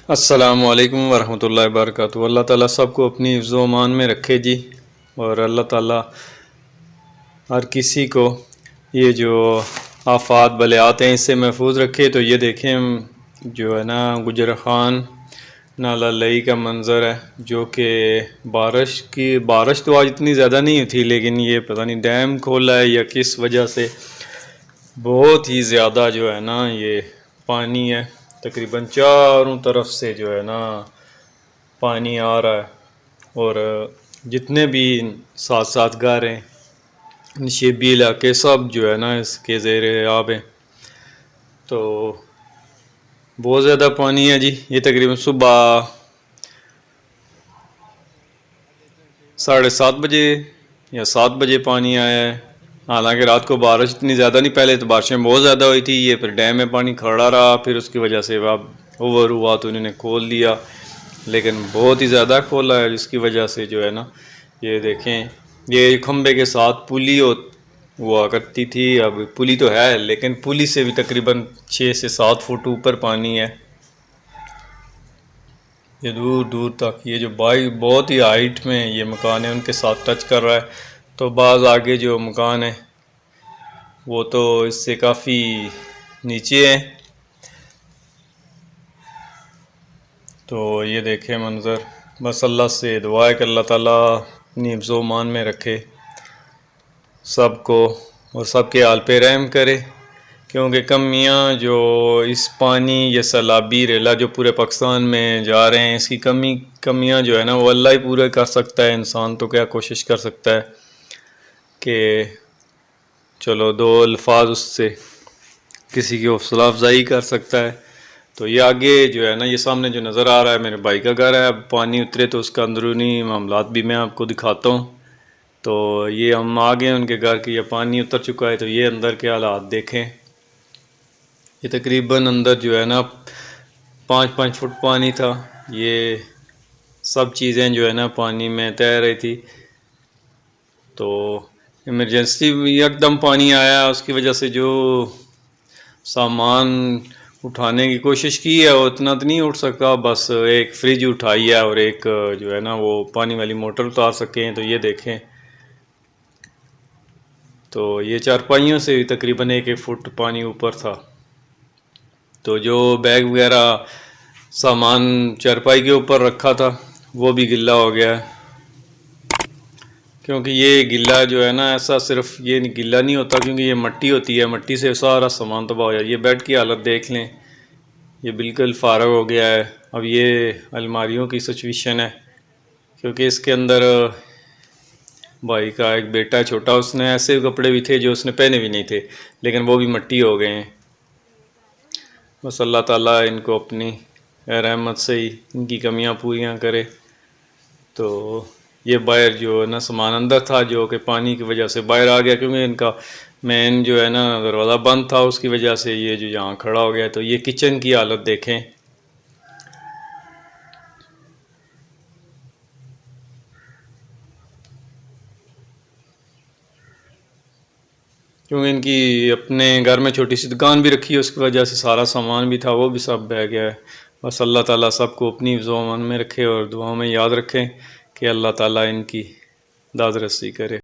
السلام علیکم ورحمۃ اللہ وبرکاتہ۔ اللہ تعالیٰ سب کو اپنی حفظ و امان میں رکھے جی، اور اللہ تعالیٰ ہر کسی کو یہ جو آفات بلیات ہیں اس سے محفوظ رکھے۔ تو یہ دیکھیں جو ہے نا گجر خان نالہ لئی کا منظر ہے، جو کہ بارش تو آج اتنی زیادہ نہیں تھی، لیکن یہ پتہ نہیں ڈیم کھولا ہے یا کس وجہ سے بہت ہی زیادہ جو ہے نا یہ پانی ہے۔ تقریباً چاروں طرف سے جو ہے نا پانی آ رہا ہے، اور جتنے بھی ساتھ گھر ہیں نشیبی علاقے سب جو ہے نا اس کے زیر آب ہیں۔ تو بہت زیادہ پانی ہے جی۔ یہ تقریباً صبح 7:30 بجے یا 7 بجے پانی آیا ہے۔ حالانکہ رات کو بارش اتنی زیادہ نہیں، پہلے تو بارشیں بہت زیادہ ہوئی تھی، یہ پھر ڈیم میں پانی کھڑا رہا، پھر اس کی وجہ سے اب اوور ہوا تو انہوں نے کھول دیا، لیکن بہت ہی زیادہ کھولا ہے، جس کی وجہ سے جو ہے نا یہ دیکھیں یہ کھمبے کے ساتھ پلی ہوا کرتی تھی۔ اب پلی تو ہے لیکن پلی سے بھی تقریباً 6 سے 7 فٹ اوپر پانی ہے، یہ دور دور تک۔ یہ جو بہت ہی ہائٹ میں یہ مکان ہے ان کے ساتھ ٹچ کر رہا ہے، تو بعض آگے جو مکان ہے وہ تو اس سے کافی نیچے ہیں۔ تو یہ دیکھیں منظر، بس اللہ سے دعا ہے کہ اللہ تعالیٰ اپنی حفظ و امان میں رکھے سب کو، اور سب کے حال پہ رحم کرے، کیونکہ کمیاں جو اس پانی یہ سیلابی ریلا جو پورے پاکستان میں جا رہے ہیں، اس کی کمیاں جو ہے نا وہ اللہ ہی پورے کر سکتا ہے۔ انسان تو کیا کوشش کر سکتا ہے کہ چلو 2 الفاظ اس سے کسی کی حوصلہ افزائی کر سکتا ہے۔ تو یہ آگے جو ہے نا یہ سامنے جو نظر آ رہا ہے میرے بھائی کا گھر ہے، اب پانی اترے تو اس کا اندرونی معاملات بھی میں آپ کو دکھاتا ہوں۔ تو یہ ہم آگے ان کے گھر کی، یہ پانی اتر چکا ہے، تو یہ اندر کے حالات دیکھیں۔ یہ تقریباً اندر جو ہے نا 5 فٹ پانی تھا، یہ سب چیزیں جو ہے نا پانی میں تیر رہی تھی۔ تو ایمرجنسی یک دم پانی آیا، اس کی وجہ سے جو سامان اٹھانے کی کوشش کی ہے وہ اتنا تو نہیں اٹھ سکتا، بس ایک فریج اٹھائی ہے اور ایک جو ہے نا وہ پانی والی موٹر اتار سکے ہیں۔ تو یہ دیکھیں، تو یہ چارپائیوں سے تقریباً 1 فٹ پانی اوپر تھا، تو جو بیگ وغیرہ سامان چارپائی کے اوپر رکھا تھا وہ بھی گلا ہو گیا ہے۔ کیونکہ یہ گلا جو ہے نا ایسا صرف یہ گلا نہیں ہوتا، کیونکہ یہ مٹی ہوتی ہے، مٹی سے سارا سامان تباہ ہو جائے۔ یہ بیڈ کی حالت دیکھ لیں، یہ بالکل فارغ ہو گیا ہے۔ اب یہ الماریوں کی سچویشن ہے، کیونکہ اس کے اندر بھائی کا ایک بیٹا ہے چھوٹا، اس نے ایسے کپڑے بھی تھے جو اس نے پہنے بھی نہیں تھے، لیکن وہ بھی مٹی ہو گئے ہیں۔ بس اللہ تعالیٰ ان کو اپنی رحمت سے ہی ان کی کمیاں پوریاں کرے۔ تو یہ باہر جو ہے نا سامان اندر تھا جو کہ پانی کی وجہ سے باہر آ گیا، کیونکہ ان کا مین جو ہے نا دروازہ بند تھا، اس کی وجہ سے یہ جو یہاں کھڑا ہو گیا۔ تو یہ کچن کی حالت دیکھیں، کیونکہ ان کی اپنے گھر میں چھوٹی سی دکان بھی رکھی ہے، اس کی وجہ سے سارا سامان بھی تھا وہ بھی سب بہہ گیا ہے۔ بس اللہ تعالیٰ سب کو اپنی حفظ و امان میں رکھے، اور دعاؤں میں یاد رکھیں کہ اللہ تعالیٰ ان کی داد رسی کرے۔